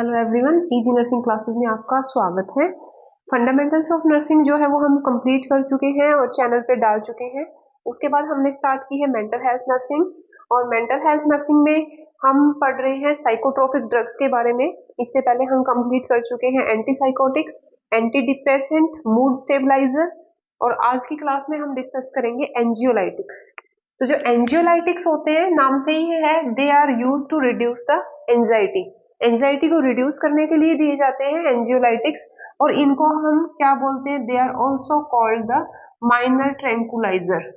Hello everyone, easy nursing classes में आपका स्वागत है। फंडामेंटल्स ऑफ नर्सिंग जो है वो हम कंप्लीट कर चुके हैं और चैनल पे डाल चुके हैं। उसके बाद हमने स्टार्ट की है मेंटल हेल्थ नर्सिंग, और मेंटल हेल्थ नर्सिंग में हम पढ़ रहे हैं साइकोट्रोपिक ड्रग्स के बारे में। इससे पहले हम कंप्लीट कर चुके हैं antipsychotics, antidepressant, mood stabiliser, और आज की क्लास में हम डिस्कस करेंगे एंजियोलाइटिक्स। तो जो एंजियोलाइटिक्स होते हैं, नाम से ही है, they are use to reduce the anxiety. Anxiety को रिड्यूस करने के लिए दिए जाते हैं एंजियोलाइटिक्स, और इनको हम क्या बोलते हैं, they are also called the minor tranquilliser.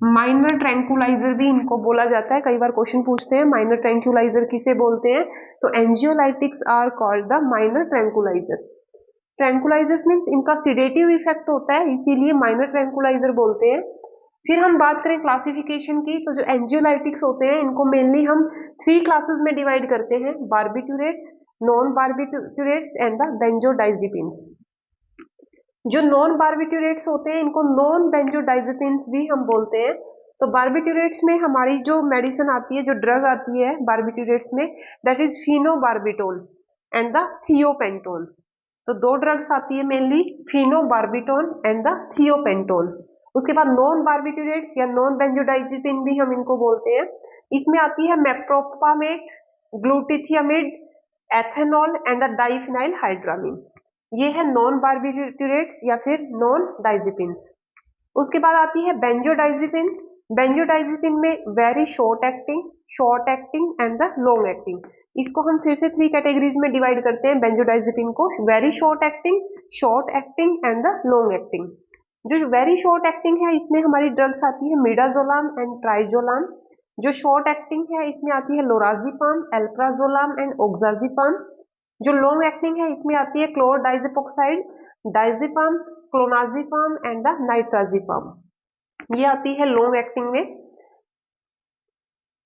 Minor tranquilliser भी इनको बोला जाता है। कई बार क्वेश्चन पूछते हैं माइनर ट्रैंकुलाइजर किसे बोलते हैं, तो anxiolytics are called the minor tranquilizer. Tranquilizers means इनका सिडेटिव इफेक्ट होता है, इसीलिए माइनर ट्रैंकुलाइजर बोलते हैं। फिर हम बात करें क्लासिफिकेशन की, तो जो एंजियोलाइटिक्स होते हैं इनको मेनली हम 3 क्लासेस में डिवाइड करते हैं, barbiturates, non barbiturates and the benzodiazepines. जो नॉन बार्बिट्यूरेट्स होते हैं इनको नॉन बेंजोडाइजिपिन्स भी हम बोलते हैं। तो बार्बिट्यूरेट्स में हमारी जो मेडिसिन आती है, जो ड्रग आती है बार्बिट्यूरेट्स में, दैट इज फिनोबार्बिटोल एंड द थियोपेंटोल। तो 2 ड्रग्स आती है मेनली, फिनोबार्बिटोल एंड द थियोपेंटोल। उसके बाद नॉन बार्बिट्यूरेट्स या नॉन बेंजोडाइजिपिन भी हम इनको बोलते हैं। इसमें आती है मेप्रोपामेट, ग्लूटिथियामिड, एथेनॉल एंड डाइफिनाइल हाइड्रामीन। ये है नॉन बार्बिट्यूरेट्स या फिर नॉन डाइजिपिन्स। उसके बाद आती है बेंजोडाइजिपिन। बेंजोडाइजिपिन में very short acting and the long acting. इसको हम फिर से 3 कैटेगरीज में डिवाइड करते हैं बेंजोडाइजिपिन को, very short acting and the long acting. जो वेरी शॉर्ट एक्टिंग है इसमें हमारी ड्रग्स आती है मिडाजोलाम एंड ट्राइजोलाम। जो शॉर्ट एक्टिंग है इसमें आती है लोराजिपाम, एल्प्राजोलाम एंड ओक्साजिपाम। जो लॉन्ग एक्टिंग है इसमें आती है क्लोरडाइजेपोक्साइड, डाइजिपाम, क्लोनाजिपाम एंड द नाइट्राजिपाम। ये आती है लॉन्ग एक्टिंग में।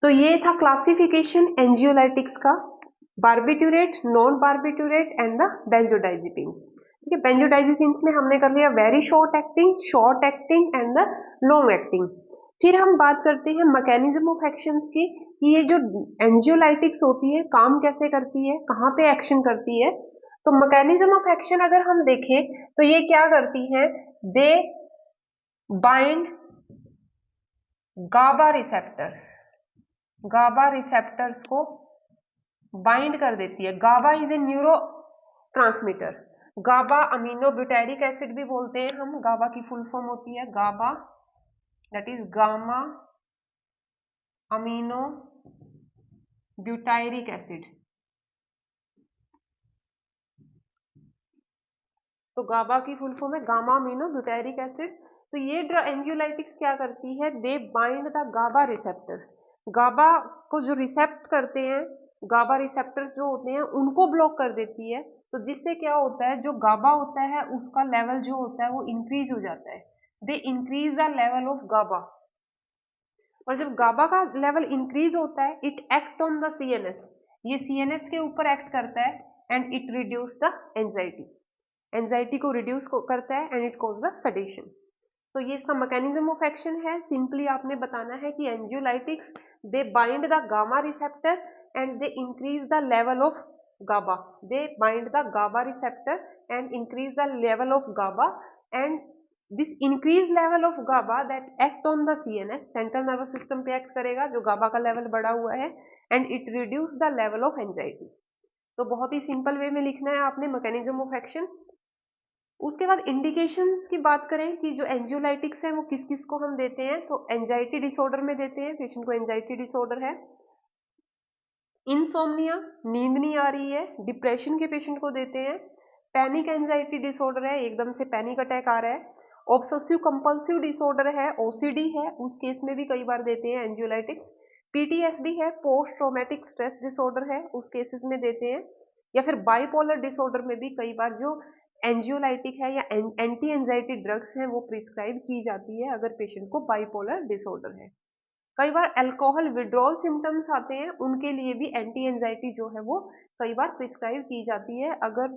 तो ये था क्लासिफिकेशन एंजियोलाइटिक्स का, barbiturate, non barbiturate and the benzodiazepines. ठीक है, बेंजोडाइजिपिन्स में हमने कर लिया very short acting and the long acting. फिर हम बात करते हैं मैकेनिज्म ऑफ एक्शंस की, कि ये जो एंजियोलाइटिक्स होती है काम कैसे करती है, कहाँ पे एक्शन करती है। तो मैकेनिज्म ऑफ एक्शन अगर हम देखें तो ये क्या करती है, दे बाइंड गाबा रिसेप्टर्स को बाइंड कर देती है। GABA is a neurotransmitter. GABA amino butyric acid भी बोलते हैं हम, गाबा की फुल फॉर्म होती है GABA, that is gamma amino butyric acid. तो गाबा की फुल फॉर्म है गामा अमीनो ब्यूटारिक एसिड। तो ये एंजियोलाइटिक्स क्या करती है, they bind the GABA receptors. GABA को जो रिसेप्ट करते हैं, गाबा रिसेप्टर्स जो होते हैं उनको ब्लॉक कर देती है। तो जिससे क्या होता है, जो गाबा होता है उसका लेवल जो होता है वो इंक्रीज हो जाता है। They increase the level of गाबा। और जब गाबा का लेवल इंक्रीज होता है, it act on the CNS, ये सीएनएस के ऊपर एक्ट करता है, and it reduce the anxiety को रिड्यूस करता है, and it cause the sedation. तो ये इसका मैकेनिज्म ऑफ एक्शन है। सिंपली आपने बताना है कि एंजियोलाइटिक्स, दे bind the gamma receptor and they increase the level of Gauba. They bind the GABA receptor and increase the level of GABA, and this increase level of GABA that act on the CNS, central nervous system पे act करेगा जो GABA का level बढ़ा हुआ है, and it reduce the level of anxiety. तो बहुत ही simple way में लिखना है आपने मैकेनिज्म ऑफ एक्शन। उसके बाद इंडिकेशंस की बात करें कि जो एंजियोलाइटिक्स है वो किस किस को हम देते हैं, तो एंजाइटी डिसऑर्डर में देते हैं, पेशेंट को एंजाइटी डिसऑर्डर है। इंसोम्निया, नींद नहीं आ रही है, डिप्रेशन के पेशेंट को देते हैं। पैनिक एंजाइटी डिसऑर्डर है, एकदम से पैनिक अटैक आ रहा है। ऑब्सेसिव कंपल्सिव डिसऑर्डर है, ओसीडी है, उस केस में भी कई बार देते हैं एंजियोलाइटिक्स। पीटीएसडी है, पोस्ट ट्रॉमेटिक स्ट्रेस डिसऑर्डर है, उस केसेस में देते हैं। या फिर बाइपोलर डिसऑर्डर में भी कई बार जो एंजियोलाइटिक है या एंटी एंजाइटी ड्रग्स हैं वो प्रिस्क्राइब की जाती है अगर पेशेंट को बाइपोलर डिसऑर्डर है। कई बार अल्कोहल विड्रॉल सिम्टम्स आते हैं, उनके लिए भी एंटी एंजाइटी जो है वो कई बार प्रिस्क्राइब की जाती है। अगर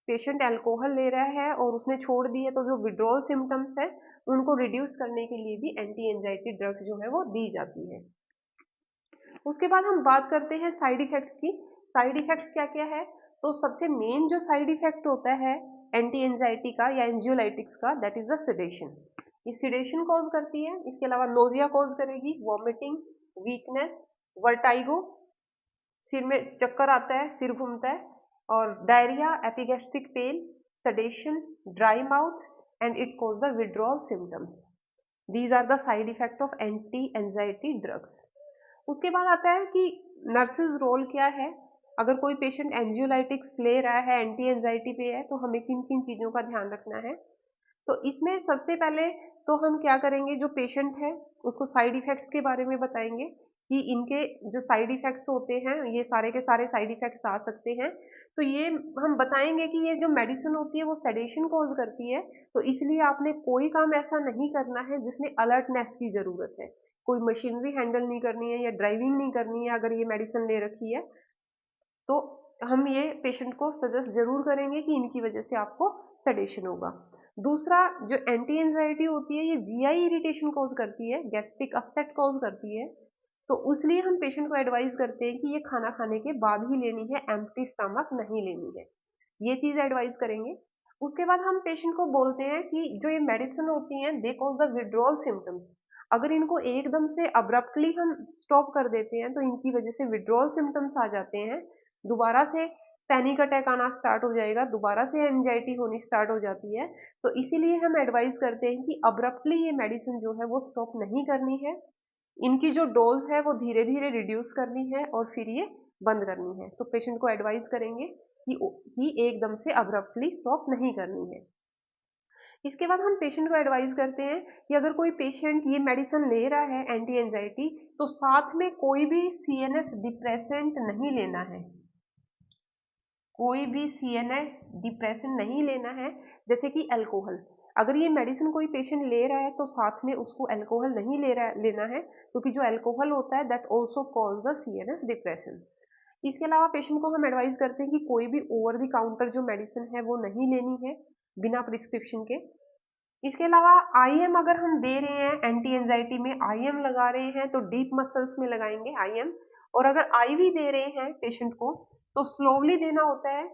पेशेंट अल्कोहल ले रहा है और उसने छोड़ दी है तो जो विड्रॉल सिम्टम्स है उनको रिड्यूस करने के लिए भी एंटी एंजाइटी ड्रग्स जो है वो दी जाती है। उसके बाद हम बात करते हैं साइड इफेक्ट्स की। साइड इफेक्ट्स क्या क्या है? तो सबसे मेन जो साइड इफेक्ट होता है एंटी एंजाइटी का या एंजियोलाइटिक्स का, दैट इज द सिडेशन। ये सिडेशन कॉज करती है। इसके अलावा नोजिया कॉज करेगी, वॉमिटिंग, वीकनेस, वर्टाइगो, सिर में चक्कर आता है, सिर घूमता है, और diarrhoea, epigastric pain, sedation, dry mouth, and it cause the withdrawal symptoms. These are the side effect of anti anxiety drugs. उसके बाद आता है कि नर्सेज रोल क्या है। अगर कोई पेशेंट एंजियोलाइटिक्स ले रहा है, एंटी एंजाइटी पे है, तो हमें किन किन चीज़ों का ध्यान रखना है? तो इसमें सबसे पहले तो हम क्या करेंगे, जो पेशेंट है उसको साइड इफेक्ट्स के बारे में बताएंगे कि इनके जो साइड इफेक्ट्स होते हैं, ये सारे के सारे साइड इफेक्ट्स आ सकते हैं। तो ये हम बताएंगे कि ये जो मेडिसिन होती है वो सेडेशन कॉज करती है, तो इसलिए आपने कोई काम ऐसा नहीं करना है जिसमें अलर्टनेस की ज़रूरत है। कोई मशीनरी हैंडल नहीं करनी है या ड्राइविंग नहीं करनी है अगर ये मेडिसिन ले रखी है, तो हम ये पेशेंट को सजेस्ट जरूर करेंगे कि इनकी वजह से आपको सेडेशन होगा। दूसरा, जो एंटी एंजाइटी होती है ये जीआई इरिटेशन कॉज करती है, गैस्ट्रिक अपसेट कॉज करती है, तो उसलिए हम पेशेंट को एडवाइज करते हैं कि ये खाना खाने के बाद ही लेनी है, एम्प्टी स्टमक नहीं लेनी है। ये चीज एडवाइज करेंगे। उसके बाद हम पेशेंट को बोलते हैं कि जो ये मेडिसिन होती हैं they cause the withdrawal symptoms. अगर इनको एकदम से अब्रप्टली हम स्टॉप कर देते हैं तो इनकी वजह से विड्रॉल सिम्टम्स आ जाते हैं, दोबारा से पैनिक अटैक आना स्टार्ट हो जाएगा, दोबारा से एंजाइटी होनी स्टार्ट हो जाती है। तो इसीलिए हम एडवाइज करते हैं कि अब्रप्टली ये मेडिसिन जो है वो स्टॉप नहीं करनी है, इनकी जो डोज है वो धीरे धीरे रिड्यूस करनी है और फिर ये बंद करनी है। तो पेशेंट को एडवाइज करेंगे कि एकदम से अब्रप्टली स्टॉप नहीं करनी है। इसके बाद हम पेशेंट को एडवाइज करते हैं कि अगर कोई पेशेंट ये मेडिसिन ले रहा है एंटी एंजाइटी, तो साथ में कोई भी सीएनएस डिप्रेसेंट नहीं लेना है। कोई भी सीएनएस डिप्रेशन नहीं लेना है, जैसे कि अल्कोहल। अगर ये मेडिसिन कोई पेशेंट ले रहा है तो साथ में उसको अल्कोहल नहीं लेना है, क्योंकि जो अल्कोहल होता है that also cause the CNS depression. इसके अलावा पेशेंट को हम एडवाइज करते हैं कि कोई भी ओवर द काउंटर जो मेडिसिन है वो नहीं लेनी है बिना प्रिस्क्रिप्शन के। इसके अलावा आईएम अगर हम दे रहे हैं एंटी एंजाइटी में, आईएम लगा रहे हैं तो डीप मसल्स में लगाएंगे आईएम। और अगर आईवी दे रहे हैं पेशेंट को तो स्लोली देना होता है,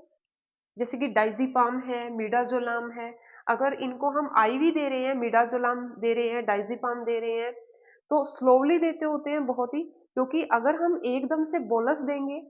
जैसे कि डाइजीपाम है, मिडाजोलाम है। अगर इनको हम आईवी दे रहे हैं, मिडाजोलाम दे रहे हैं, डाइजीपाम दे रहे हैं, तो स्लोली देते होते हैं बहुत ही, क्योंकि अगर हम एकदम से बोलस देंगे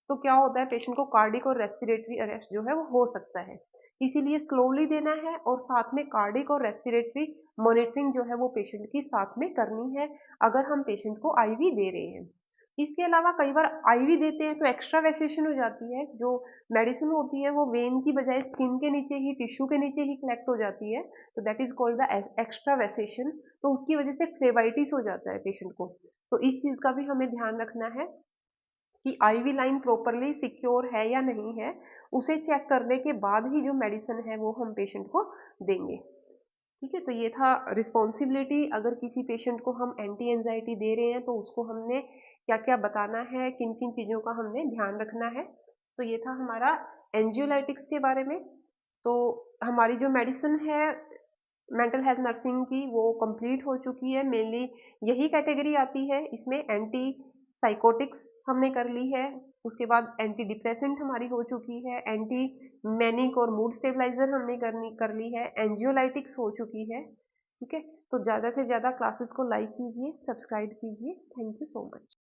तो क्या होता है, पेशेंट को कार्डिक और रेस्पिरेटरी अरेस्ट जो है वो हो सकता है। इसीलिए स्लोली देना है और साथ में कार्डिक और रेस्पिरेटरी मॉनिटरिंग जो है वो पेशेंट की साथ में करनी है अगर हम पेशेंट को आईवी दे रहे हैं। इसके अलावा कई बार आईवी देते हैं तो एक्स्ट्रा वेसेशन हो जाती है, जो मेडिसिन होती है वो वेन की बजाय स्किन के नीचे ही, टिश्यू के नीचे ही कलेक्ट हो जाती है, तो that is called the extravasation. तो उसकी वजह से फ्लेवाइटिस हो जाता है पेशेंट को। तो इस चीज का भी हमें ध्यान रखना है कि आईवी लाइन प्रॉपरली सिक्योर है या नहीं है, उसे चेक करने के बाद ही जो मेडिसिन है वो हम पेशेंट को देंगे। ठीक है, तो ये था रिस्पॉन्सिबिलिटी। अगर किसी पेशेंट को हम एंटी एंजाइटी दे रहे हैं तो उसको हमने क्या क्या बताना है, किन किन चीज़ों का हमने ध्यान रखना है। तो ये था हमारा एंजियोलाइटिक्स के बारे में। तो हमारी जो मेडिसिन है मेंटल हेल्थ नर्सिंग की वो कंप्लीट हो चुकी है। मेनली यही कैटेगरी आती है इसमें, एंटी साइकोटिक्स हमने कर ली है, उसके बाद एंटी डिप्रेसेंट हमारी हो चुकी है, एंटी मैनिक और मूड स्टेबलाइजर हमने कर ली है, एंजियोलाइटिक्स हो चुकी है। ठीक है, तो ज़्यादा से ज़्यादा क्लासेस को लाइक कीजिए, सब्सक्राइब कीजिए। Thank you so much.